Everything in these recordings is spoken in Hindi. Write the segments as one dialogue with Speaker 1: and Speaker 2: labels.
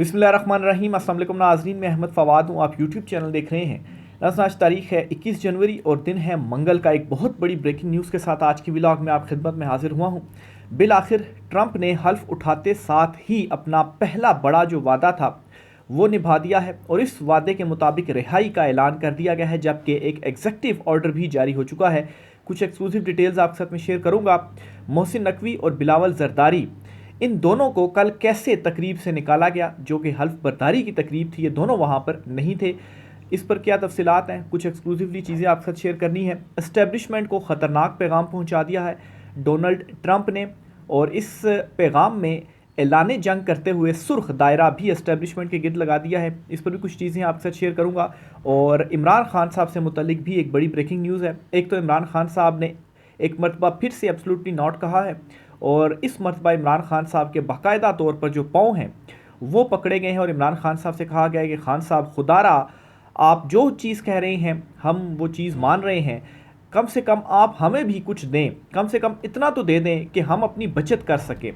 Speaker 1: बिस्मिल्लाहिर्रहमानिर्रहीम। अस्सलाम वालेकुम नाज़रीन, मैं अहमद फ़वाद हूँ। आप यूट्यूब चैनल देख रहे हैं। आज तारीख है 21 जनवरी और दिन है मंगल का। एक बहुत बड़ी ब्रेकिंग न्यूज़ के साथ आज की व्लॉग में आप खिदमत में हाजिर हुआ हूँ। बिल ट्रंप ने हल्फ उठाते साथ ही अपना पहला बड़ा जो वादा था वो निभा दिया है और इस वादे के मुताबिक रिहाई का ऐलान कर दिया गया है, जबकि एक एग्जीक्यूटिव ऑर्डर भी जारी हो चुका है। कुछ एक्सक्लूसिव डिटेल्स आपके साथ में शेयर करूंगा। मोहसिन नकवी और बिलावल जरदारी, इन दोनों को कल कैसे तकरीब से निकाला गया, जो कि हल्फ बर्दारी की तकरीब थी, ये दोनों वहाँ पर नहीं थे। इस पर क्या तफसीलात हैं, कुछ एक्सक्लूसिवली चीज़ें आपके साथ शेयर करनी है। इस्टेब्लिशमेंट को ख़तरनाक पैगाम पहुँचा दिया है डोनाल्ड ट्रंप ने, और इस पैगाम में ऐलान जंग करते हुए सुर्ख दायरा भी इस्टेब्लिशमेंट के गिर्द लगा दिया है। इस पर भी कुछ चीज़ें आपके साथ शेयर करूँगा। और इमरान खान साहब से मुतल्लिक भी एक बड़ी ब्रेकिंग न्यूज़ है। एक तो इमरान खान साहब ने एक मरतबा फिर से एब्सोल्युटली नॉट कहा है, और इस मरतबा इमरान खान साहब के बाकायदा तौर पर जो पाँव हैं वो पकड़े गए हैं और इमरान खान साहब से कहा गया है कि खान साहब खुदारा आप जो चीज़ कह रहे हैं हम वो चीज़ मान रहे हैं, कम से कम आप हमें भी कुछ दें, कम से कम इतना तो दे दें कि हम अपनी बचत कर सकें।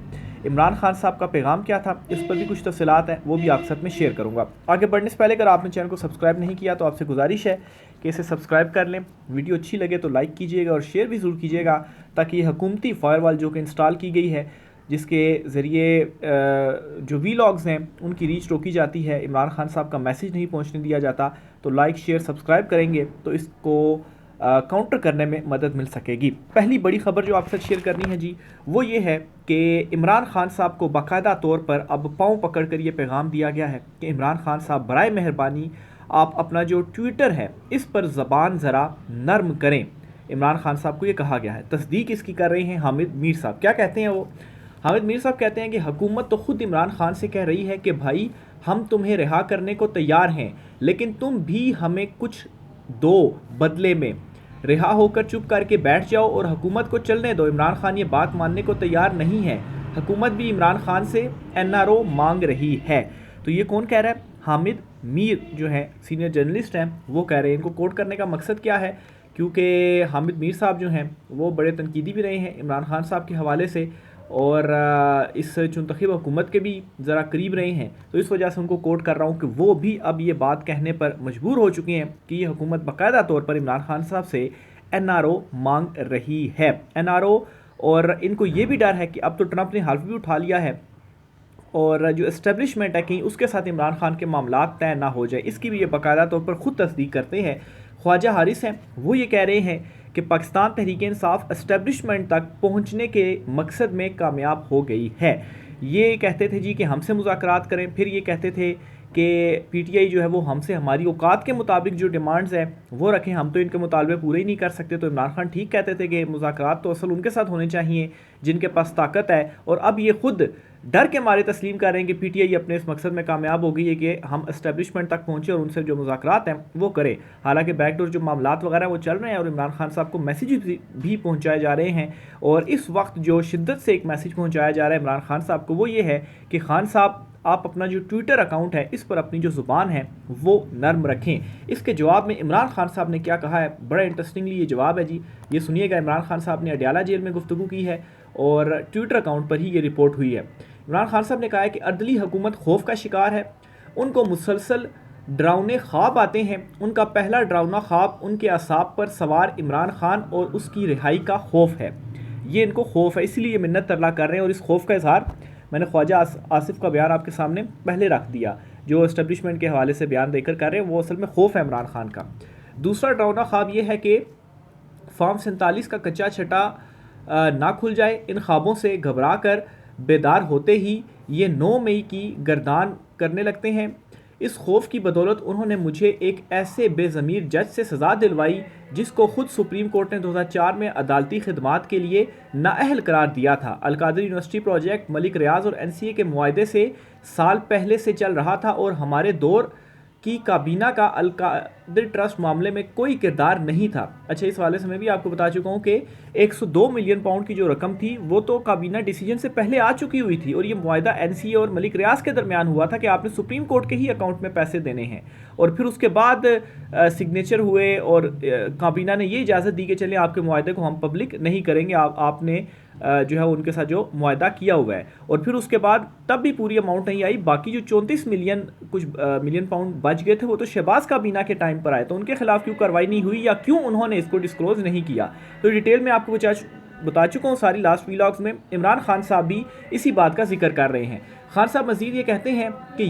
Speaker 1: इमरान खान साहब का पैगाम क्या था, इस पर भी कुछ तफसीलात हैं, वो भी आपके साथ में शेयर करूंगा। आगे बढ़ने से पहले अगर आपने चैनल को सब्सक्राइब नहीं किया तो आपसे गुजारिश है कि इसे सब्सक्राइब कर लें। वीडियो अच्छी लगे तो लाइक कीजिएगा और शेयर भी ज़रूर कीजिएगा, ताकि ये हुकूमती फायरवॉल जो कि इंस्टॉल की गई है, जिसके ज़रिए जो वीलॉग्स हैं उनकी रीच रोकी जाती है, इमरान खान साहब का मैसेज नहीं पहुंचने दिया जाता, तो लाइक शेयर सब्सक्राइब करेंगे तो इसको काउंटर करने में मदद मिल सकेगी। पहली बड़ी खबर जो आपसे शेयर करनी है जी, वो ये है कि इमरान खान साहब को बाकायदा तौर पर अब पाँव पकड़ कर ये पैगाम दिया गया है कि इमरान खान साहब बराए मेहरबानी आप अपना जो ट्विटर है इस पर ज़बान ज़रा नर्म करें। इमरान खान साहब को ये कहा गया है। तस्दीक इसकी कर रहे हैं हामिद मीर साहब। क्या कहते हैं वो? हामिद मीर साहब कहते हैं कि हुकूमत तो खुद इमरान खान से कह रही है कि भाई हम तुम्हें रिहा करने को तैयार हैं, लेकिन तुम भी हमें कुछ दो बदले में। रिहा होकर चुप करके बैठ जाओ और हुकूमत को चलने दो। इमरान खान ये बात मानने को तैयार नहीं है। हुकूमत भी इमरान खान से एनआरओ मांग रही है। तो ये कौन कह रहा है? हामिद मीर जो है सीनियर जर्नलिस्ट हैं, वो कह रहे हैं। इनको कोट करने का मकसद क्या है? क्योंकि हामिद मीर साहब जो हैं वो बड़े तनकीदी भी रहे हैं इमरान खान साहब के हवाले से, और इस चुनतखब हुकूमत के भी ज़रा करीब रहे हैं, तो इस वजह से उनको कोट कर रहा हूँ कि वो भी अब ये बात कहने पर मजबूर हो चुके हैं कि ये हुकूमत बाकायदा तौर पर इमरान खान साहब से एनआरओ मांग रही है। एनआरओ, और इनको ये भी डर है कि अब तो ट्रंप ने हल्फ भी उठा लिया है और जो इस्टेब्लिशमेंट है कहीं उसके साथ इमरान खान के मामला तय ना हो जाए, इसकी भी ये बाकायदा तौर पर ख़ुद तस्दीक करते हैं। ख्वाजा हारिस हैं, वो ये कह रहे हैं कि पाकिस्तान तहरीक इंसाफ इस्टेब्लिशमेंट तक पहुंचने के मकसद में कामयाब हो गई है। ये कहते थे जी कि हमसे मुज़ाकरात करें, फिर ये कहते थे कि पीटीआई जो है वो हमसे हमारी औकात के मुताबिक जो डिमांड्स हैं वो रखें, हम तो इनके मुतालबे पूरे ही नहीं कर सकते। तो इमरान खान ठीक कहते थे कि मुज़ाकरात तो असल उनके साथ होने चाहिए जिनके पास ताकत है, और अब ये खुद डर के मारे तस्लीम कर रहे हैं कि पीटीआई अपने इस मकसद में कामयाब हो गई है कि हम इस्टेब्लिशमेंट तक पहुँचे और उनसे जो मुज़ाकरात हैं वो करें। हालांकि बैकडोर जो मामलात वगैरह वो चल रहे हैं और इमरान खान साहब को मैसेज भी पहुँचाए जा रहे हैं, और इस वक्त जो शिद्दत से एक मैसेज पहुँचाया जा रहा है इमरान खान साहब को वो ये है कि खान साहब आप अपना जो ट्विटर अकाउंट है इस पर अपनी जो ज़ुबान है वो नर्म रखें। इसके जवाब में इमरान खान साहब ने क्या कहा है, बड़ा इंटरेस्टिंगली ये जवाब है जी, ये सुनिएगा। इमरान खान साहब ने अडयाला जेल में गुफ्तगू की है और ट्विटर अकाउंट पर ही ये रिपोर्ट हुई है। इमरान खान साहब ने कहा है कि अर्दली हुकूमत खौफ का शिकार है, उनको मुसलसल डरावने ख्वाब आते हैं। उनका पहला डरावना ख्वाब उनके असाब पर सवार इमरान खान और उसकी रिहाई का खौफ है। ये इनको खौफ है, इसीलिए ये मिन्नत तरला कर रहे हैं, और इस खौफ का इजहार मैंने ख्वाजा आसिफ का बयान आपके सामने पहले रख दिया, जो इस्टेब्लिशमेंट के हवाले से बयान देकर कर रहे हैं, वो असल में खौफ है इमरान खान का। दूसरा डरावना ख्वाब ये है कि फॉर्म 47 का कच्चा छटा ना खुल जाए। इन ख्वाबों से घबरा कर बेदार होते ही ये 9 मई की गर्दान करने लगते हैं। इस खौफ की बदौलत उन्होंने मुझे एक ऐसे बेज़मीर जज से सज़ा दिलवाई जिसको खुद सुप्रीम कोर्ट ने 2004 में अदालती खिदमात के लिए नाअहल करार दिया था। अलकादर यूनिवर्सिटी प्रोजेक्ट मलिक रियाज और एनसीए के मुआहदे से साल पहले से चल रहा था और हमारे दौर की काबीना का अलकादर ट्रस्ट मामले में कोई किरदार नहीं था। अच्छा, इस वाले से मैं भी आपको बता चुका हूँ कि 102 मिलियन पाउंड की जो रकम थी वो तो काबीना डिसीजन से पहले आ चुकी हुई थी, और ये मुआहदा एनसीए और मलिक रियाज के दरमियान हुआ था कि आपने सुप्रीम कोर्ट के ही अकाउंट में पैसे देने हैं, और फिर उसके बाद सिग्नेचर हुए और काबीना ने ये इजाज़त दी कि चलें आपके मुआहदे को हम पब्लिक नहीं करेंगे, आपने जो है उनके साथ जो मुआहदा किया हुआ है। और फिर उसके बाद तब भी पूरी अमाउंट नहीं आई, बाकी जो 34 मिलियन कुछ मिलियन पाउंड बच गए थे वो तो शहबाज काबीना के टाइम पर आए, तो उनके खिलाफ क्यों कार्रवाई नहीं हुई या क्यों उन्होंने इसको डिस्क्लोज नहीं किया। तो डिटेल में आपको बता चुका हूँ सारी लास्ट व्लॉग्स में। इमरान खान साहब भी इसी बात का जिक्र कर रहे हैं। खान साहब मजीद ये कहते हैं कि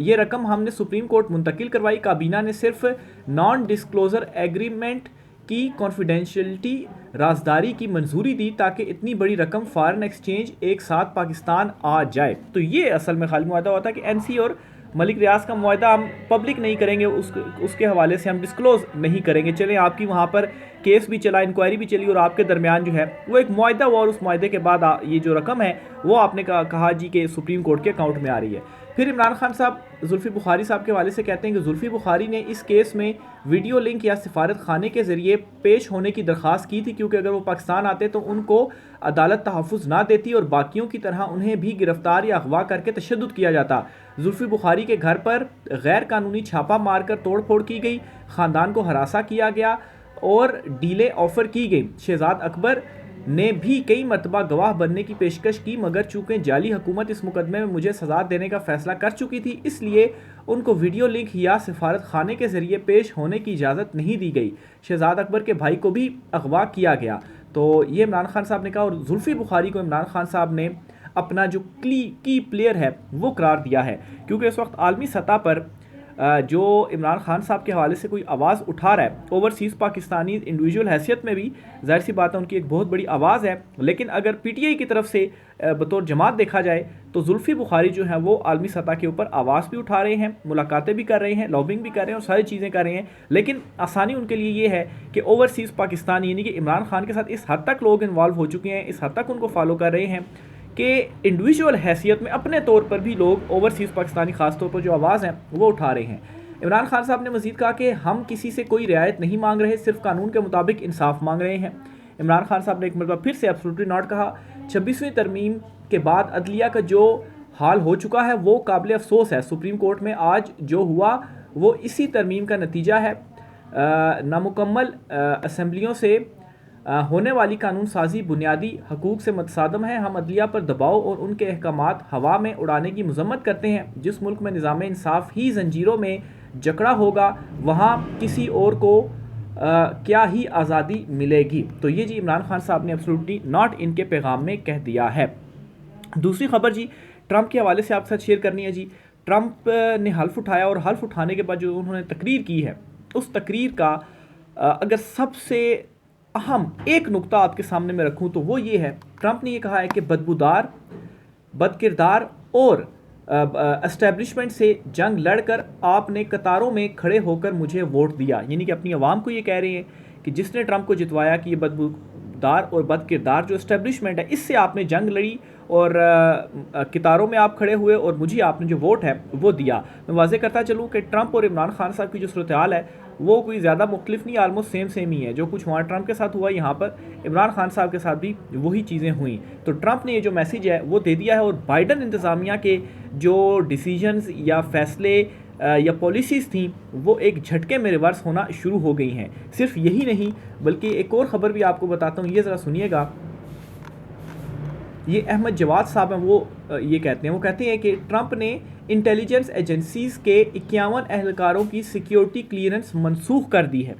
Speaker 1: ये रकम हमने सुप्रीम कोर्ट मुंतकिल करवाई, काबीना ने सिर्फ नॉन डिस्क्लोजर एग्रीमेंट की कॉन्फिडेंशियलिटी राजदारी की मंजूरी दी ताकि इतनी बड़ी रकम फॉरेन एक्सचेंज एक साथ पाकिस्तान आ जाए। तो ये असल में खाली मुआहदा हुआ था कि एनसी और मलिक रियाज का मुआहदा हम पब्लिक नहीं करेंगे, उसके हवाले से हम डिस्क्लोज नहीं करेंगे। चलें, आपकी वहाँ पर केस भी चला, इंक्वायरी भी चली और आपके दरमियान जो है वो एक मुआहदा हुआ और उस मुआहदे के बाद ये जो रकम है वो आपने कहा जी कि सुप्रीम कोर्ट के अकाउंट में आ रही है। फिर इमरान खान साहब जुल्फी बुखारी साहब के हवाले से कहते हैं कि जुल्फी बुखारी ने इस केस में वीडियो लिंक या सिफारत खाने के ज़रिए पेश होने की दरख्वास्त की थी, क्योंकि अगर वो पाकिस्तान आते तो उनको अदालत तहफ़्फ़ुज़ ना देती और बाकियों की तरह उन्हें भी गिरफ्तार या अगवा करके तशद्दुद किया जाता। जुल्फी बुखारी के घर पर गैर कानूनी छापा मारकर तोड़ फोड़ की गई, ख़ानदान को हरासा किया गया और डीले ऑफ़र की गई। शहजाद अकबर ने भी कई मरतबा गवाह बनने की पेशकश की, मगर चूँकि जाली हुकूमत इस मुकदमे में मुझे सज़ा देने का फ़ैसला कर चुकी थी, इसलिए उनको वीडियो लिंक या सिफारत खाने के ज़रिए पेश होने की इजाज़त नहीं दी गई। शहजाद अकबर के भाई को भी अगवा किया गया। तो ये इमरान खान साहब ने कहा और जुल्फी बुखारी को इमरान खान साहब ने अपना जो की प्लेयर है वो करार दिया है, क्योंकि इस वक्त आलमी सतह पर जो इमरान खान साहब के हवाले से कोई आवाज़ उठा रहा है, ओवरसीज़ पाकिस्तानी इंडिविजुअल हैसियत में भी जाहिर सी बात है उनकी एक बहुत बड़ी आवाज़ है। लेकिन अगर पीटीआई की तरफ से बतौर जमात देखा जाए तो जुल्फी बुखारी जो है वो आलमी सतह के ऊपर आवाज़ भी उठा रहे हैं, मुलाकातें भी कर रहे हैं, लॉबिंग भी कर रहे हैं और सारी चीज़ें कर रहे हैं। लेकिन आसानी उनके लिए ये है कि ओवरसीज़ पाकिस्तान यानी कि इमरान खान के साथ इस हद तक लोग इन्वॉल्व हो चुके हैं, इस हद तक उनको फॉलो कर रहे हैं कि इंडिविजुअल हैसियत में अपने तौर पर भी लोग ओवरसीज़ पाकिस्तानी ख़ास तौर पर जो आवाज़ हैं वो उठा रहे हैं। इमरान खान साहब ने मज़ीद कहा कि हम किसी से कोई रियायत नहीं मांग रहे, सिर्फ कानून के मुताबिक इंसाफ मांग रहे हैं। इमरान खान साहब ने एक मरतबा फिर से एब्सोल्युटली नॉट कहा। 26वीं तरमीम के बाद अदलिया का जो हाल हो चुका है वो काबिल अफसोस है। सुप्रीम कोर्ट में आज जो हुआ वो इसी तरमीम का नतीजा है। नामुकम्मल असम्बलियों से होने वाली कानून साजी बुनियादी हकूक़ से मतसादम है। हम अदलिया पर दबाव और उनके अहकामात हवा में उड़ाने की मजम्मत करते हैं। जिस मुल्क में निज़ाम इंसाफ ही जंजीरों में जकड़ा होगा वहाँ किसी और को क्या ही आज़ादी मिलेगी। तो ये जी इमरान खान साहब ने एब्सोल्युटली नॉट इनके पैगाम में कह दिया है। दूसरी खबर जी ट्रंप के हवाले से आपके साथ शेयर करनी है जी। ट्रंप ने हल्फ उठाया और हल्फ उठाने के बाद जो उन्होंने तकरीर की है उस तकरीर का अगर सबसे अहम एक नुक्ता आपके सामने में रखूं तो वो ये है, ट्रंप ने ये कहा है कि बदबूदार, बदकिरदार और एस्टेब्लिशमेंट से जंग लड़कर आपने कतारों में खड़े होकर मुझे वोट दिया। यानी कि अपनी आवाम को ये कह रहे हैं कि जिसने ट्रंप को जितवाया कि ये बदबूदार और बदकिरदार जो एस्टेब्लिशमेंट है इससे आपने जंग लड़ी और कतारों में आप खड़े हुए और मुझे आपने जो वोट है वो दिया। मैं वाज़े करता चलूँ कि ट्रंप और इमरान खान साहब की जो सूरत हाल है वो कोई ज़्यादा मुख्तलिफ नहीं, आलमोस्ट सेम ही है। जो कुछ वहाँ ट्रंप के साथ हुआ यहाँ पर इमरान खान साहब के साथ भी वही चीज़ें हुई। तो ट्रंप ने ये जो मैसेज है वो दे दिया है और बाइडन इंतज़ामिया के जो डिसीजंस या फैसले या पॉलिसीज़ थी वो एक झटके में रिवर्स होना शुरू हो गई हैं। सिर्फ यही नहीं बल्कि एक और ख़बर भी आपको बताता हूँ, ये ज़रा सुनिएगा। ये अहमद जवाद साहब हैं, वो ये कहते हैं, वो कहते हैं कि ट्रंप ने इंटेलिजेंस एजेंसीज़ के 51 एहलकारों की सिक्योरिटी क्लियरेंस मनसूख कर दी है।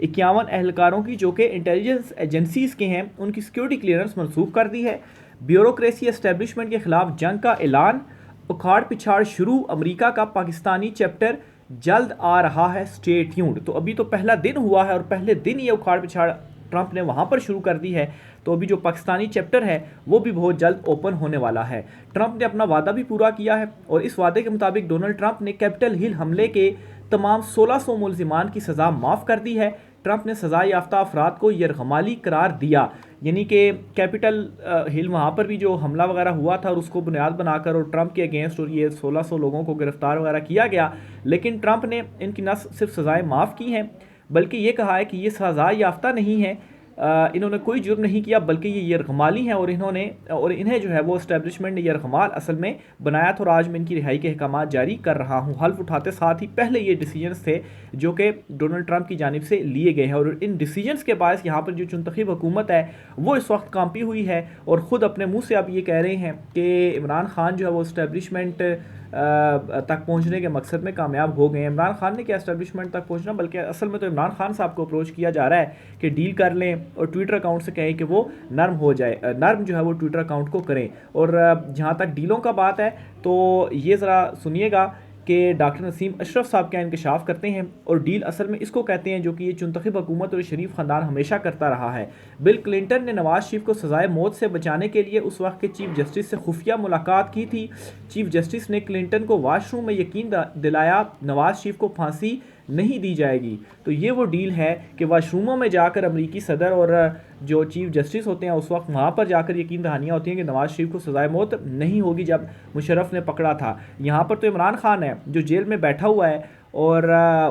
Speaker 1: 51 एहलकारों की जो कि इंटेलिजेंस एजेंसीज़ के हैं उनकी सिक्योरिटी क्लियरेंस मनसूख कर दी है। ब्यूरोक्रेसी एस्टेब्लिशमेंट के ख़िलाफ़ जंग का ऐलान, उखाड़ पिछाड़ शुरू, अमेरिका का पाकिस्तानी चैप्टर जल्द आ रहा है, स्टे ट्यून्ड। तो अभी तो पहला दिन हुआ है और पहले दिन ये उखाड़ पिछाड़ ट्रंप ने वहाँ पर शुरू कर दी है। तो अभी जो पाकिस्तानी चैप्टर है वो भी बहुत जल्द ओपन होने वाला है। ट्रंप ने अपना वादा भी पूरा किया है और इस वादे के मुताबिक डोनाल्ड ट्रंप ने कैपिटल हिल हमले के तमाम 1600 मुलजिमान की सज़ा माफ़ कर दी है। ट्रंप ने सज़ा याफ्ता अफराद को यरगमाली करार दिया, यानी कि कैपिटल हिल वहाँ पर भी जो हमला वगैरह हुआ था और उसको बुनियाद बनाकर और ट्रंप के अगेंस्ट और ये 1600 लोगों को गिरफ्तार वगैरह किया गया। लेकिन ट्रंप ने इनकी न सिर्फ सज़ाएँ माफ़ की हैं बल्कि ये कहा है कि ये सज़ा याफ्ता नहीं है, इन्होंने कोई जुर्म नहीं किया, बल्कि ये यरगमाली हैं और इन्हें जो है वो इस्टेब्लिशमेंट ने यरगमाल असल में बनाया था और आज मैं इनकी रिहाई के अहकाम जारी कर रहा हूँ। हल्फ उठाते साथ ही पहले ये डिसीजंस थे जो कि डोनाल्ड ट्रंप की जानिब से लिए गए हैं और इन डिसीजंस के पास यहाँ पर जो चुनतखीब हुकूमत है वो इस वक्त कांपी हुई है और ख़ुद अपने मुँह से अब ये कह रहे हैं कि इमरान खान जो है वो इस्टेब्लिशमेंट तक पहुंचने के मकसद में कामयाब हो गए हैं। इमरान खान ने क्या इस्टेब्लिशमेंट तक पहुंचना, बल्कि असल में तो इमरान खान साहब को अप्रोच किया जा रहा है कि डील कर लें और ट्विटर अकाउंट से कहें कि वो नर्म हो जाए, नर्म जो है वो ट्विटर अकाउंट को करें। और जहाँ तक डीलों का बात है तो ये ज़रा सुनिएगा कि डॉक्टर नसीम अशरफ साहब क्या इंकशाफ करते हैं और डील असल में इसको कहते हैं जो कि ये चुनतखब हुकूमत और शरीफ ख़ानदान हमेशा करता रहा है। बिल क्लिंटन ने नवाज शरीफ को सजाए मौत से बचाने के लिए उस वक्त के चीफ जस्टिस से खुफिया मुलाकात की थी। चीफ जस्टिस ने क्लिंटन को वाशरूम में यकीन दिलाया नवाज शरीफ को फांसी नहीं दी जाएगी। तो ये वो डील है कि वाशरूमों में जाकर अमरीकी सदर और जो चीफ जस्टिस होते हैं उस वक्त वहाँ पर जाकर यकीन दहानियाँ होती हैं कि नवाज शरीफ को सजाए मौत नहीं होगी, जब मुशर्रफ ने पकड़ा था। यहाँ पर तो इमरान खान है जो जेल में बैठा हुआ है और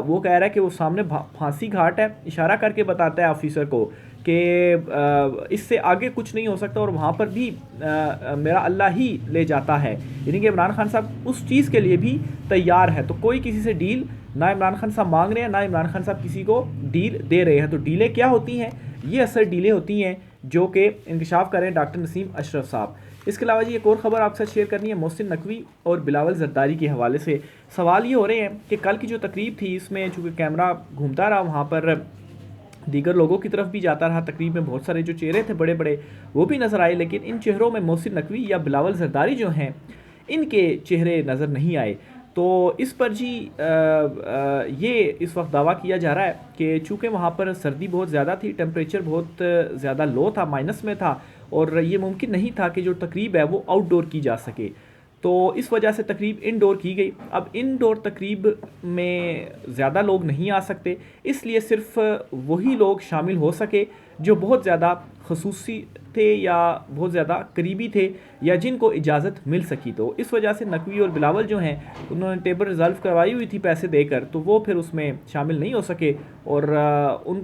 Speaker 1: वो कह रहा है कि वो सामने फांसी घाट है, इशारा करके बताता है ऑफिसर को कि इससे आगे कुछ नहीं हो सकता और वहाँ पर भी मेरा अल्लाह ही ले जाता है। यानी कि इमरान खान साहब उस चीज़ के लिए भी तैयार है। तो कोई किसी से डील ना इमरान खान साहब मांग रहे हैं ना इमरान खान साहब किसी को डील दे रहे हैं। तो डीलें क्या होती हैं? ये असल डीलें होती हैं जो कि इंकशाफ करें डॉक्टर नसीम अशरफ साहब। इसके अलावा जी एक और ख़बर आपके साथ शेयर करनी है मोहसिन नकवी और बिलावल जरदारी के हवाले से। सवाल ये हो रहे हैं कि कल की जो तकरीब थी इसमें चूँकि कैमरा घूमता रहा, वहाँ पर दीगर लोगों की तरफ भी जाता रहा, तकरीब में बहुत सारे जो चेहरे थे बड़े बड़े वो भी नज़र आए, लेकिन इन चेहरों में मोहसिन नकवी या बिलावल जरदारी जो हैं इनके चेहरे नज़र नहीं आए। तो इस पर जी ये इस वक्त दावा किया जा रहा है कि चूँकि वहाँ पर सर्दी बहुत ज़्यादा थी, टेम्परेचर बहुत ज़्यादा लो था, माइनस में था और ये मुमकिन नहीं था कि जो तकरीब है वो आउटडोर की जा सके, तो इस वजह से तकरीब इनडोर की गई। अब इनडोर तकरीब में ज़्यादा लोग नहीं आ सकते, इसलिए सिर्फ वही लोग शामिल हो सके जो बहुत ज़्यादा खसूसी थे या बहुत ज़्यादा करीबी थे या जिनको इजाज़त मिल सकी। तो इस वजह से नकवी और बिलावल जो हैं उन्होंने टेबल रिजर्व करवाई हुई थी पैसे देकर, तो वो फिर उसमें शामिल नहीं हो सके और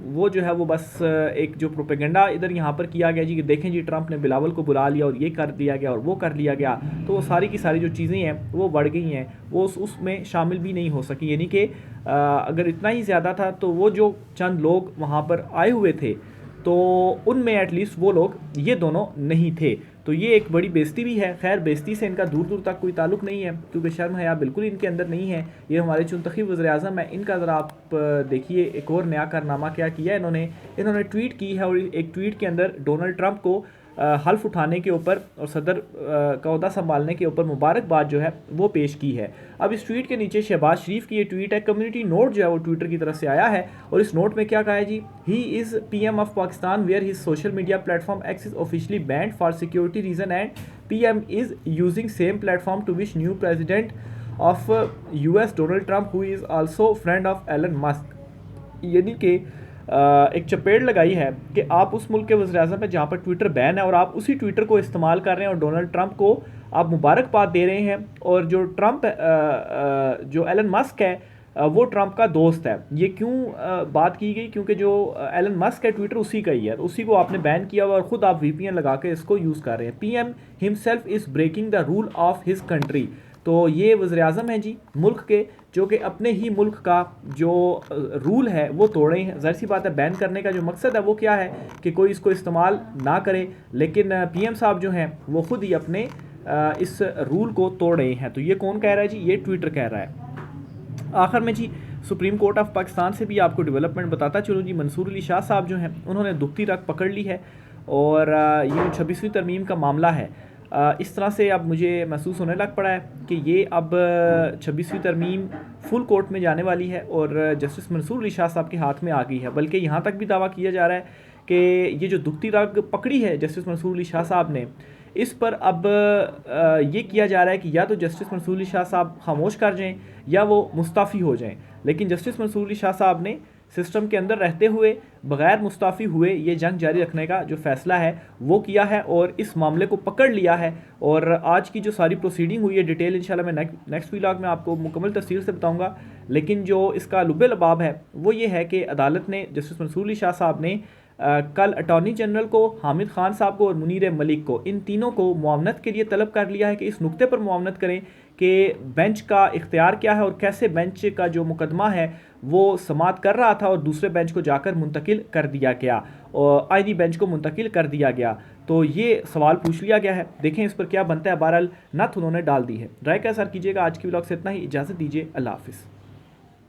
Speaker 1: वो जो है वो बस एक जो प्रोपेगेंडा इधर यहाँ पर किया गया जी कि देखें जी ट्रंप ने बिलावल को बुला लिया और ये कर दिया गया और वो कर लिया गया, तो वो सारी की सारी जो चीज़ें हैं वो बढ़ गई हैं, वो उसमें शामिल भी नहीं हो सकी। यानी कि अगर इतना ही ज़्यादा था तो वो जो चंद लोग वहाँ पर आए हुए थे तो उनमें एटलीस्ट वो लोग ये दोनों नहीं थे, तो ये एक बड़ी बेइज्जती भी है। खैर बेइज्जती से इनका दूर दूर तक कोई ताल्लुक़ नहीं है क्योंकि शर्म हया बिल्कुल इनके अंदर नहीं है। ये हमारे चुनतखीब वज़ीर-ए-आज़म है, इनका ज़रा आप देखिए एक और नया कारनामा क्या किया है इन्होंने ट्वीट की है और एक ट्वीट के अंदर डोनाल्ड ट्रंप को हल्फ उठाने के ऊपर और सदर का ओहदा संभालने के ऊपर मुबारकबाद जो है वो पेश की है। अब इस ट्वीट के नीचे शहबाज शरीफ की ये ट्वीट है, कम्युनिटी नोट जो है वो ट्विटर की तरफ से आया है और इस नोट में क्या कहा है जी, he is PM of Pakistan where his social media platform X is officially banned for security reason and PM is using same platform to wish new president of US Donald Trump who is also friend of Elon Musk. यानी कि एक चपेट लगाई है कि आप उस मुल्क के वज़ीर-ए-आज़म हैं जहाँ पर ट्विटर बैन है और आप उसी ट्विटर को इस्तेमाल कर रहे हैं और डोनाल्ड ट्रंप को आप मुबारकबाद दे रहे हैं और जो ट्रंप जो एलन मस्क है वो ट्रंप का दोस्त है। ये क्यों बात की गई, क्योंकि जो एलन मस्क है ट्विटर उसी का ही है, तो उसी को आपने बैन किया हुआ और ख़ुद आप VPN लगा के इसको यूज़ कर रहे हैं। PM himself is breaking the rule of his country. तो ये वज़ीर-ए-आज़म हैं जी मुल्क के जो कि अपने ही मुल्क का जो रूल है वो तोड़े हैं। ज़ाहिर सी बात है बैन करने का जो मकसद है वो क्या है कि कोई इसको इस्तेमाल ना करे, लेकिन PM साहब जो हैं वो ख़ुद ही अपने इस रूल को तोड़ रहे हैं। तो ये कौन कह रहा है जी, ये ट्विटर कह रहा है। आखिर में जी सुप्रीम कोर्ट ऑफ पाकिस्तान से भी आपको डेवलपमेंट बताता चलूँ जी, मंसूर अली शाह साहब जो हैं उन्होंने दुखती रग पकड़ ली है और ये 26वीं तरमीम का मामला है। इस तरह से अब मुझे महसूस होने लग पड़ा है कि ये अब 26वीं तरमीम फुल कोर्ट में जाने वाली है और जस्टिस मंसूर अली शाह साहब के हाथ में आ गई है। बल्कि यहाँ तक भी दावा किया जा रहा है कि ये जो दुखती रग पकड़ी है जस्टिस मंसूर अली शाह साहब ने, इस पर अब ये किया जा रहा है कि या तो जस्टिस मंसूर अली शाह साहब खामोश कर जाएं या वो मुस्ताफ़ी हो जाएं। लेकिन जस्टिस मंसूर अली शाह साहब ने सिस्टम के अंदर रहते हुए बग़ैर मुस्ताफ़ी हुए ये जंग जारी रखने का जो फ़ैसला है वो किया है और इस मामले को पकड़ लिया है। और आज की जो सारी प्रोसीडिंग हुई है डिटेल इंशाल्लाह मैं नेक्स्ट व्लॉग में आपको मुकम्मल तफसील से बताऊंगा। लेकिन जो इसका लुब्बे लबाब है वो ये है कि अदालत ने जस्टिस मंसूर अली शाह साहब ने कल अटॉर्नी जनरल को, हामिद खान साहब को और मुनीर मलिक को, इन तीनों को मुआवनत के लिए तलब कर लिया है कि इस नुक्ते पर मुआवनत करें कि बेंच का इख्तियार क्या है और कैसे बेंच का जो मुकदमा है वो समाअत कर रहा था और दूसरे बेंच को जाकर मुंतकिल कर दिया गया और आईनी बेंच को मुंतकिल कर दिया गया। तो ये सवाल पूछ लिया गया है, देखें इस पर क्या बनता है। बहरहाल नथ उन्होंने डाल दी है। राय का असर कीजिएगा। आज की व्लॉग से इतना ही, इजाज़त दीजिए, अल्लाह हाफिज़।